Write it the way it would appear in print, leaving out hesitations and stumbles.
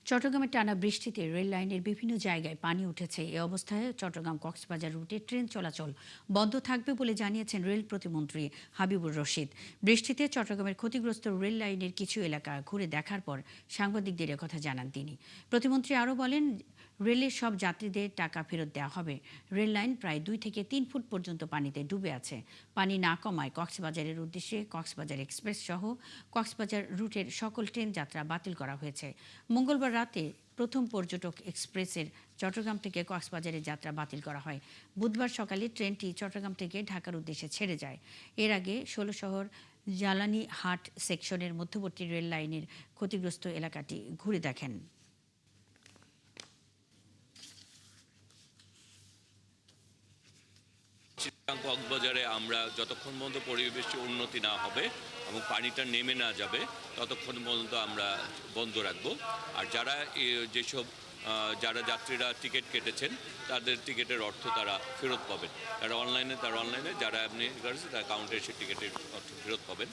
চট্টগ্রামে টানা বৃষ্টিতে রেল লাইনের বিভিন্ন জায়গায় পানি উঠেছে। এ অবস্থায় চট্টগ্রাম কক্সবাজার রুটে ট্রেন চলাচল বন্ধ থাকবে বলে জানিয়েছেন রেল প্রতিমন্ত্রী হাবিবুর রশিদ। বৃষ্টিতে চট্টগ্রামের ক্ষতিগ্রস্ত রেল লাইনের কিছু এলাকা ঘুরে দেখার পর সাংবাদিকদের একথা জানান তিনি। প্রতিমন্ত্রী আরও বলেন, রেলের সব যাত্রীদের টাকা ফেরত দেওয়া হবে। রেল লাইন প্রায় 2 থেকে 3 ফুট পর্যন্ত পানিতে ডুবে আছে। পানি না কমায় কক্সবাজারের উদ্দেশ্যে কক্সবাজার এক্সপ্রেস সহ কক্সবাজার রুটের সকল ট্রেন যাত্রা বাতিল করা হয়েছে। মঙ্গলবার রাতে প্রথম পর্যটক এক্সপ্রেসের চট্টগ্রাম থেকে কক্সবাজারের যাত্রা বাতিল করা হয়। বুধবার সকালে ট্রেনটি চট্টগ্রাম থেকে ঢাকার উদ্দেশ্যে ছেড়ে যায়। এর আগে ষোলশহর জ্বালানি হাট সেকশনের মধ্যবর্তী রেল লাইনের ক্ষতিগ্রস্ত এলাকাটি ঘুরে দেখেন। কক্সবাজারে আমরা যতক্ষণ পর্যন্ত পরিবেশের উন্নতি না হবে এবং পানিটা নেমে না যাবে ততক্ষণ পর্যন্ত আমরা বন্ধ রাখবো। আর যারা যাত্রীরা টিকিট কেটেছেন তাদের টিকিটের অর্থ তারা ফেরত পাবেন। তারা অনলাইনে যারা আপনি করেছে তারা কাউন্টারে এসে টিকিটের অর্থ ফেরত পাবেন।